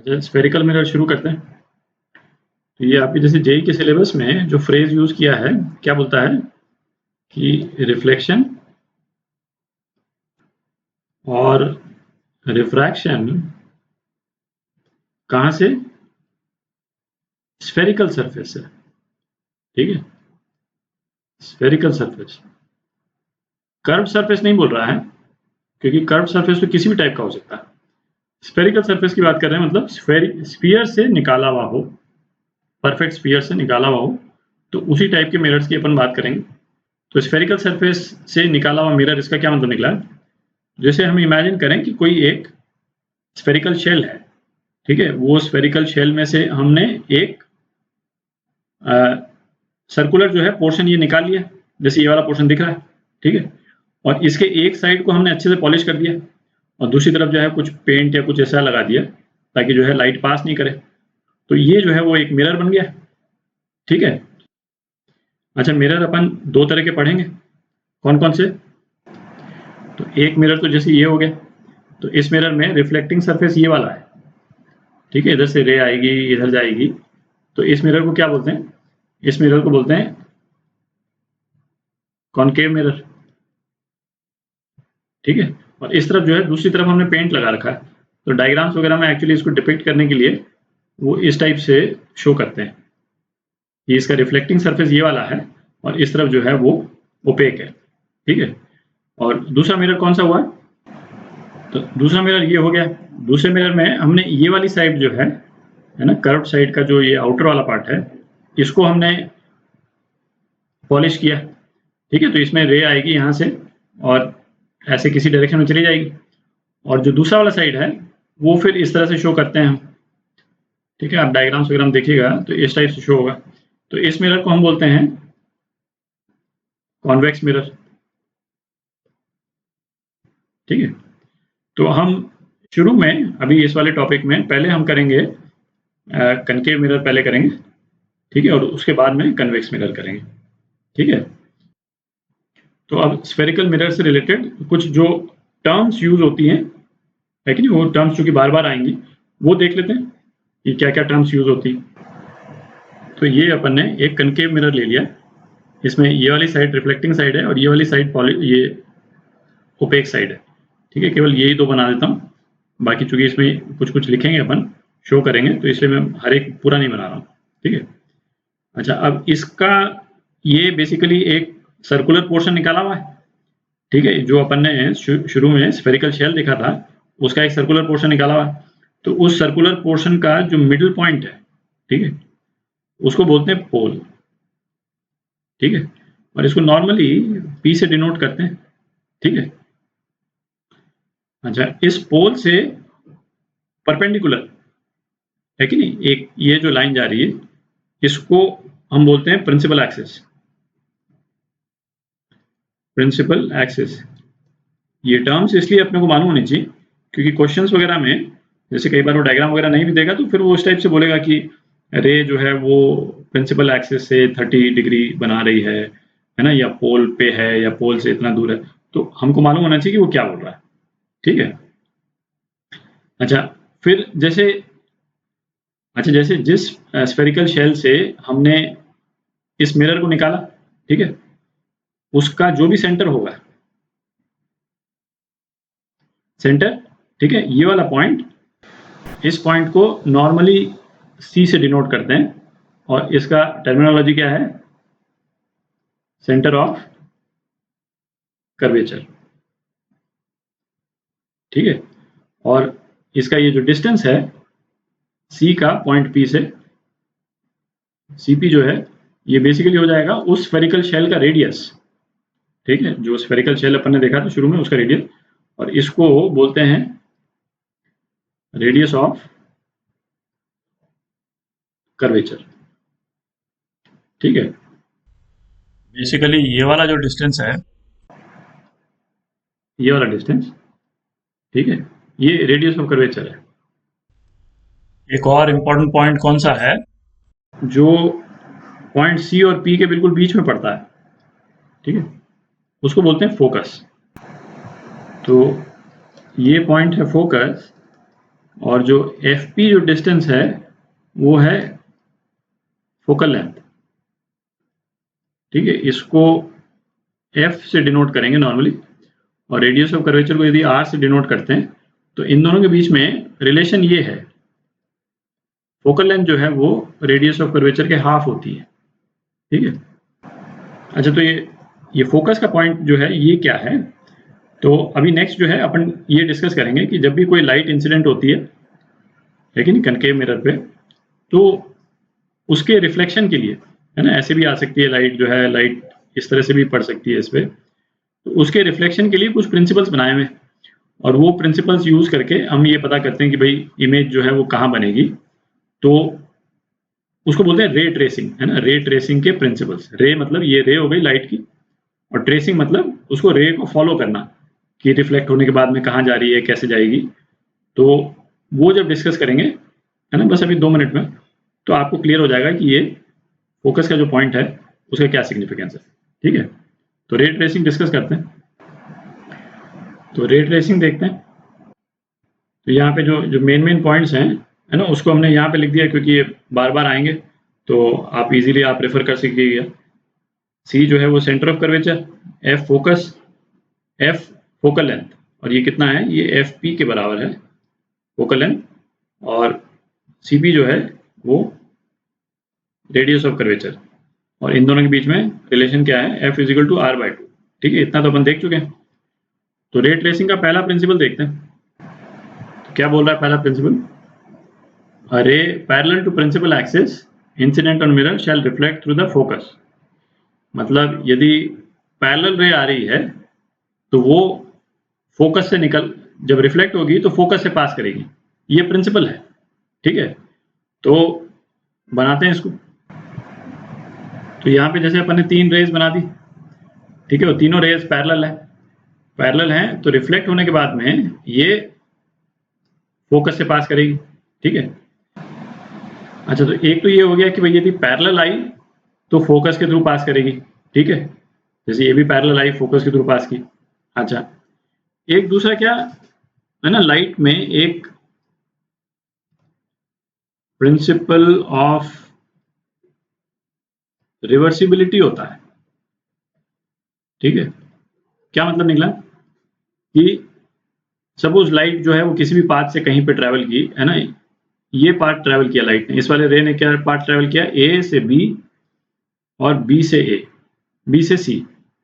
अच्छा, spherical mirror शुरू करते हैं। तो ये आपके जैसे जेई के सिलेबस में जो फ्रेज यूज किया है, क्या बोलता है कि रिफ्लेक्शन और रिफ्रैक्शन कहाँ से? स्फेरिकल सरफेस से। ठीक है, स्फेरिकल सरफेस। कर्व सरफेस नहीं बोल रहा है, क्योंकि कर्व सरफेस तो किसी भी टाइप का हो सकता है। स्फेरिकल सरफेस की बात कर रहे हैं, मतलब स्फीयर से निकाला हुआ हो, परफेक्ट स्फीयर से निकाला हुआ हो, तो उसी टाइप के मिरर्स की अपन बात करेंगे। तो स्फेरिकल सरफेस से निकाला हुआ मिरर, इसका क्या मतलब निकला? जैसे हम इमेजिन करें कि कोई एक स्फेरिकल शेल है, ठीक है, वो स्फेरिकल शेल में से हमने एक सर्कुलर जो है पोर्शन ये निकाल लिया, जैसे ये वाला पोर्शन दिख रहा है, ठीक है, और इसके एक साइड को हमने अच्छे से पॉलिश कर दिया और दूसरी तरफ जो है कुछ पेंट या कुछ ऐसा लगा दिया ताकि जो है लाइट पास नहीं करे। तो ये जो है वो एक मिरर बन गया, ठीक है। अच्छा, मिरर अपन दो तरह के पढ़ेंगे, कौन कौन से? तो एक मिरर तो जैसे ये हो गया, तो इस मिरर में रिफ्लेक्टिंग सरफेस ये वाला है, ठीक है, इधर से रे आएगी, इधर जाएगी, तो इस मिरर को क्या बोलते हैं? इस मिरर को बोलते हैं कॉनकेव मिरर, ठीक है। और इस तरफ जो है दूसरी तरफ हमने पेंट लगा रखा है, तो डायग्राम्स वगैरह में एक्चुअली इसको डिपिक्ट करने के लिए वो इस टाइप से शो करते हैं कि इसका रिफ्लेक्टिंग सरफेस ये वाला है और इस तरफ जो है वो ओपेक है, ठीक है। और दूसरा मिरर कौन सा हुआ? तो दूसरा मिरर ये हो गया। दूसरे मिरर में हमने ये वाली साइड जो है ना, कर्व साइड का जो ये आउटर वाला पार्ट है, इसको हमने पॉलिश किया, ठीक है। तो इसमें रे आएगी यहाँ से और ऐसे किसी डायरेक्शन में चली जाएगी, और जो दूसरा वाला साइड है वो फिर इस तरह से शो करते हैं हम, ठीक है। आप डायग्राम्स वगैरह में देखिएगा तो इस टाइप से शो होगा। तो इस मिरर को हम बोलते हैं कॉन्वेक्स मिरर, ठीक है। तो हम शुरू में अभी इस वाले टॉपिक में पहले हम करेंगे कनकेव मिरर पहले करेंगे, ठीक है, और उसके बाद में कन्वेक्स मिरर करेंगे, ठीक है। तो अब स्फेरिकल मिरर से रिलेटेड कुछ जो टर्म्स यूज होती हैं, है कि नहीं, वो टर्म्स जो कि बार बार आएंगी वो देख लेते हैं कि क्या क्या टर्म्स यूज होती। तो ये अपन ने एक कनकेव मिरर ले लिया, इसमें ये वाली साइड रिफ्लेक्टिंग साइड है और ये वाली साइड ये ओपेक साइड है, ठीक है। केवल यही दो बना देता हूँ, बाकी चूंकि इसमें कुछ कुछ लिखेंगे अपन, शो करेंगे, तो इसलिए मैं हर एक पूरा नहीं बना रहा हूँ, ठीक है। अच्छा, अब इसका ये बेसिकली एक सर्कुलर पोर्शन निकाला हुआ है, ठीक है। जो अपन ने शुरू में स्फेरिकल शेल देखा था, उसका एक सर्कुलर पोर्शन निकाला हुआ है। तो उस सर्कुलर पोर्शन का जो मिडिल पॉइंट है, ठीक है, उसको बोलते हैं पोल, ठीक है। और इसको नॉर्मली पी से डिनोट करते हैं, ठीक है। अच्छा, इस पोल से परपेंडिकुलर, है कि नहीं, एक ये जो लाइन जा रही है, इसको हम बोलते हैं प्रिंसिपल एक्सिस, प्रिंसिपल एक्सिस। ये टर्म्स इसलिए अपने को मालूम होनी चाहिए क्योंकि क्वेश्चंस वगैरह में जैसे कई बार वो डायग्राम वगैरह नहीं भी देगा तो फिर वो उस टाइप से बोलेगा कि रे जो है वो प्रिंसिपल एक्सिस से 30 डिग्री बना रही है ना, या पोल पे है या पोल से इतना दूर है, तो हमको मालूम होना चाहिए कि वो क्या बोल रहा है, ठीक है। अच्छा, फिर जैसे जिस स्फेरिकल शेल से हमने इस मिरर को निकाला, ठीक है, उसका जो भी सेंटर होगा, सेंटर, ठीक है, ये वाला पॉइंट, इस पॉइंट को नॉर्मली सी से डिनोट करते हैं और इसका टर्मिनोलॉजी क्या है? सेंटर ऑफ कर्वेचर, ठीक है। और इसका ये जो डिस्टेंस है सी का पॉइंट पी से, सीपी जो है, ये बेसिकली हो जाएगा उस स्फेरिकल शेल का रेडियस, ठीक है। जो स्फेरिकल शेल अपन ने देखा था शुरू में, उसका रेडियस, और इसको बोलते हैं रेडियस ऑफ कर्वेचर, ठीक है। बेसिकली ये वाला जो डिस्टेंस है, ये वाला डिस्टेंस, ठीक है, ये रेडियस ऑफ कर्वेचर है। एक और इम्पोर्टेंट पॉइंट कौन सा है? जो पॉइंट सी और पी के बिल्कुल बीच में पड़ता है, ठीक है, उसको बोलते हैं फोकस। तो ये पॉइंट है फोकस, और जो एफ पी जो डिस्टेंस है वो है फोकल लेंथ। ठीक है, इसको एफ से डिनोट करेंगे नॉर्मली, और रेडियस ऑफ कर्वेचर को यदि आर से डिनोट करते हैं तो इन दोनों के बीच में रिलेशन ये है, फोकल लेंथ जो है वो रेडियस ऑफ कर्वेचर के हाफ होती है। ठीक है, अच्छा तो ये फोकस का पॉइंट जो है ये क्या है, तो अभी नेक्स्ट जो है अपन ये डिस्कस करेंगे कि जब भी कोई लाइट इंसिडेंट होती है कि नहीं कनकेव मिरर पे, तो उसके रिफ्लेक्शन के लिए, है ना, ऐसे भी आ सकती है लाइट, जो है लाइट इस तरह से भी पड़ सकती है इस पे, तो उसके रिफ्लेक्शन के लिए कुछ प्रिंसिपल्स बनाए हुए, और वो प्रिंसिपल्स यूज करके हम ये पता करते हैं कि भाई इमेज जो है वो कहाँ बनेगी। तो उसको बोलते हैं रे ट्रेसिंग, है ना, रे ट्रेसिंग के प्रिंसिपल्स। रे मतलब ये रे हो गई लाइट की, और ट्रेसिंग मतलब उसको रे को फॉलो करना कि रिफ्लेक्ट होने के बाद में कहाँ जा रही है, कैसे जाएगी। तो वो जब डिस्कस करेंगे, है ना, बस अभी 2 मिनट में, तो आपको क्लियर हो जाएगा कि ये फोकस का जो पॉइंट है उसका क्या सिग्निफिकेंस है। ठीक है, तो रे ट्रेसिंग डिस्कस करते हैं। तो रे ट्रेसिंग देखते हैं। तो यहाँ पे जो मेन पॉइंट्स हैं, है ना, उसको हमने यहाँ पे लिख दिया क्योंकि ये बार बार आएंगे, तो आप इजीली आप रेफर कर सकिएगा। सी जो है वो centre of curvature, F focus, F focal length, और ये कितना है, ये एफ पी के बराबर है फोकल लेंथ, और सी पी जो है वो रेडियस ऑफ कर्वेचर, और इन दोनों के बीच में रिलेशन क्या है, f equal to r by two. ठीक है, इतना तो अपन देख चुके हैं। तो रे ट्रेसिंग का पहला प्रिंसिपल देखते हैं। तो क्या बोल रहा है पहला principal, A ray parallel to principal axis incident on mirror shall reflect through the focus। मतलब यदि पैरेलल रे आ रही है तो वो फोकस से निकल, जब रिफ्लेक्ट होगी तो फोकस से पास करेगी, ये प्रिंसिपल है। ठीक है, तो बनाते हैं इसको। तो यहाँ पे जैसे अपन ने 3 रेज बना दी, ठीक है, वो तीनों रेज पैरेलल हैं, तो रिफ्लेक्ट होने के बाद में ये फोकस से पास करेगी। ठीक है, अच्छा तो एक तो ये हो गया कि भाई यदि पैरेलल आई तो फोकस के थ्रू पास करेगी। ठीक है, जैसे ये भी पैरेलल आई, फोकस के थ्रू पास की। अच्छा, एक दूसरा क्या है ना, लाइट में एक प्रिंसिपल ऑफ रिवर्सिबिलिटी होता है। ठीक है, क्या मतलब निकला कि सपोज लाइट जो है वो किसी भी पाथ से कहीं पे ट्रेवल की, है ना, ये पार्ट ट्रेवल किया लाइट ने, इस वाले रे ने क्या पार्ट ट्रेवल किया, ए से बी और बी से ए, बी से सी।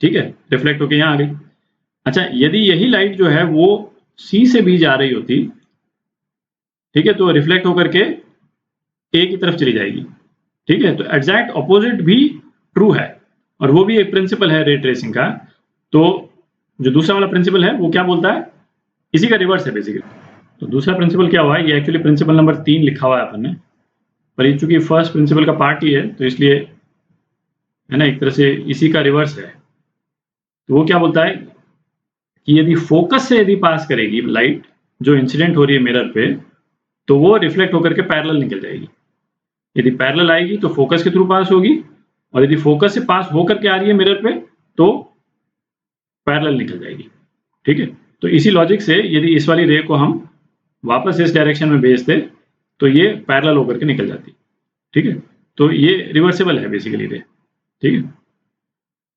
ठीक है, रिफ्लेक्ट होके यहाँ आ गई। अच्छा, यदि यही लाइट जो है वो सी से बी जा रही होती, ठीक है, तो रिफ्लेक्ट होकर के ए की तरफ चली जाएगी। ठीक है, तो एग्जैक्ट ऑपोजिट भी ट्रू है, और वो भी एक प्रिंसिपल है रे ट्रेसिंग का। तो जो दूसरा वाला प्रिंसिपल है वो क्या बोलता है, इसी का रिवर्स है बेसिकली। तो दूसरा प्रिंसिपल क्या हुआ है, ये एक्चुअली प्रिंसिपल नंबर 3 लिखा हुआ है अपन ने, पर ये चूंकि फर्स्ट प्रिंसिपल का पार्ट ही है तो इसलिए, है ना, एक तरह से इसी का रिवर्स है। तो वो क्या बोलता है कि यदि फोकस से यदि पास करेगी लाइट जो इंसिडेंट हो रही है मिरर पे, तो वो रिफ्लेक्ट होकर के पैरेलल निकल जाएगी। यदि पैरेलल आएगी तो फोकस के थ्रू पास होगी, और यदि फोकस से पास होकर के आ रही है मिरर पे तो पैरेलल निकल जाएगी। ठीक है, तो इसी लॉजिक से यदि इस वाली रे को हम वापस इस डायरेक्शन में भेज दें तो ये पैरेलल होकर के निकल जाती। ठीक है, तो ये रिवर्सिबल है बेसिकली रे। ठीक है,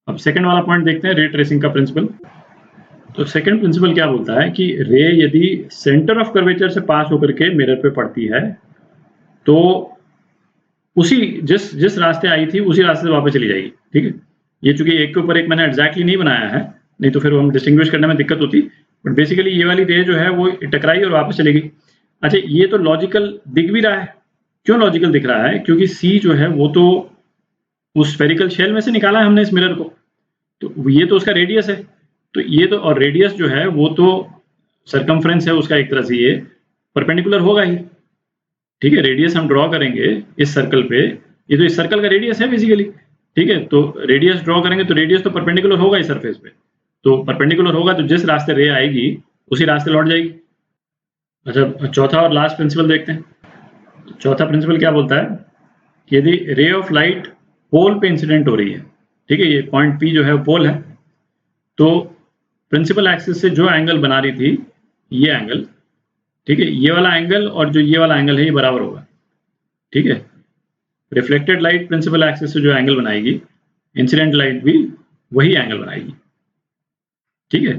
अब सेकंड वाला पॉइंट देखते हैं, रे ट्रेसिंग का प्रिंसिपल। तो सेकंड प्रिंसिपल क्या बोलता है कि रे यदि सेंटर ऑफ कर्वेचर से पास होकर के मिरर पे पड़ती है तो उसी जिस रास्ते आई थी उसी रास्ते से वापस चली जाएगी। ठीक है, ये चूंकि एक के ऊपर एक मैंने एग्जैक्टली नहीं बनाया है, नहीं तो फिर हम डिस्टिंग्विश करने में दिक्कत होती, बट बेसिकली ये वाली रे जो है वो टकराई और वापस चलेगी। अच्छा, ये तो लॉजिकल दिख भी रहा है। क्यों लॉजिकल दिख रहा है, क्योंकि सी जो है वो तो उस स्फेरिकल शेल में से निकाला है हमने इस मिरर को, तो ये तो उसका रेडियस है, तो ये तो, और रेडियस जो है वो तो सरकमफ्रेंस है उसका, एक तरह से ये परपेंडिकुलर होगा ही। ठीक है, रेडियस हम ड्रॉ करेंगे इस सर्कल पे, ये तो इस सर्कल का रेडियस है बेसिकली। ठीक है, तो रेडियस ड्रॉ करेंगे तो रेडियस तो परपेंडिकुलर होगा इस सरफेस पे, तो परपेंडिकुलर होगा तो जिस रास्ते रे आएगी उसी रास्ते लौट जाएगी। अच्छा, चौथा और लास्ट प्रिंसिपल देखते हैं। चौथा प्रिंसिपल क्या बोलता है कि यदि रे ऑफ लाइट पोल पे इंसिडेंट हो रही है, ठीक है, ये पॉइंट पी जो है पोल है, तो प्रिंसिपल एक्सिस से जो एंगल बना रही थी ये एंगल, ठीक है, ये वाला एंगल और जो ये वाला एंगल है ये बराबर होगा। ठीक है, रिफ्लेक्टेड लाइट प्रिंसिपल एक्सिस से जो एंगल बनाएगी, इंसिडेंट लाइट भी वही एंगल बनाएगी। ठीक है,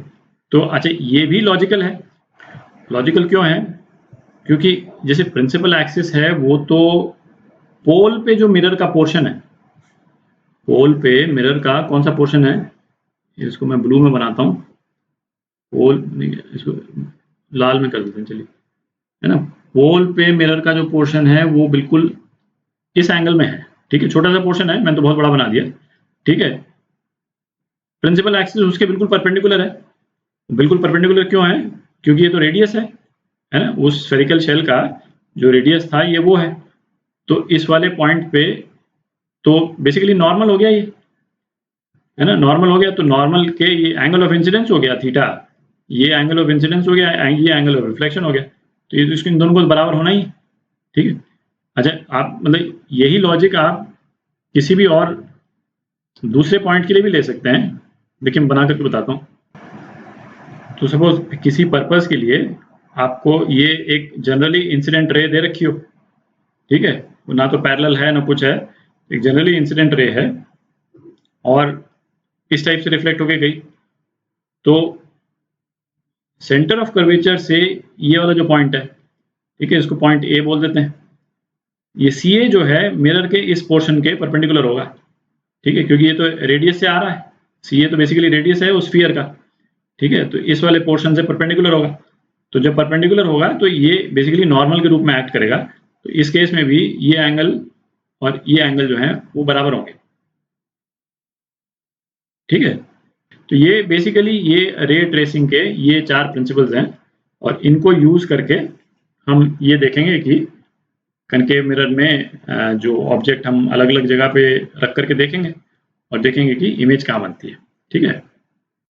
तो अच्छा ये भी लॉजिकल है। लॉजिकल क्यों है? क्योंकि जैसे प्रिंसिपल एक्सिस है वो तो पोल पे जो मिरर का पोर्शन है, पोल पे मिरर का कौन सा पोर्शन है, इसको मैं ब्लू में बनाता हूँ, पोल नहीं, इसको लाल में कर देते हैं चलिए, है ना। पोल पे मिरर का जो पोर्शन है वो बिल्कुल इस एंगल में है। ठीक है, छोटा सा पोर्शन है, मैंने तो बहुत बड़ा बना दिया। ठीक है, प्रिंसिपल एक्सिस उसके बिल्कुल परपेंडिकुलर है। बिल्कुल परपेंडिकुलर क्यों है? क्योंकि ये तो रेडियस है ना, उस स्फेरिकल शेल का जो रेडियस था ये वो है। तो इस वाले पॉइंट पे तो बेसिकली नॉर्मल हो गया ये, है ना, नॉर्मल हो गया। तो नॉर्मल के ये एंगल ऑफ इंसिडेंस हो गया थीटा, ये एंगल ऑफ इंसिडेंस हो गया, ये एंगल ऑफ रिफ्लेक्शन हो गया। तो ये इसको इन दोनों को बराबर होना ही। ठीक है, अच्छा आप मतलब यही लॉजिक आप किसी भी और दूसरे पॉइंट के लिए भी ले सकते हैं, लेकिन बना करके बताता हूँ। तो सपोज किसी पर्पस के लिए आपको ये एक जनरली इंसिडेंट रे दे रखी हो, ठीक है, ना तो पैरेलल है ना कुछ है, एक जनरली इंसिडेंट रे है और इस टाइप से रिफ्लेक्ट होके गई। तो सेंटर ऑफ कर्वेचर से ये वाला जो पॉइंट है, ठीक है, इसको पॉइंट ए बोल देते हैं। ये सी ए जो है मिरर के इस पोर्शन के परपेंडिकुलर होगा। ठीक है, क्योंकि ये तो रेडियस से आ रहा है, सी ए तो बेसिकली रेडियस है उस स्फीयर का। ठीक है, तो इस वाले पोर्शन से परपेंडिकुलर होगा। तो जब परपेंडिकुलर होगा तो ये बेसिकली नॉर्मल के रूप में एक्ट करेगा। तो इस केस में भी ये एंगल और ये एंगल जो है वो बराबर होंगे। ठीक है, तो ये बेसिकली ये रे ट्रेसिंग के ये 4 प्रिंसिपल्स हैं और इनको यूज करके हम ये देखेंगे कि कनकेव मिरर में जो ऑब्जेक्ट हम अलग अलग जगह पे रख करके देखेंगे और देखेंगे कि इमेज कहाँ बनती है। ठीक है।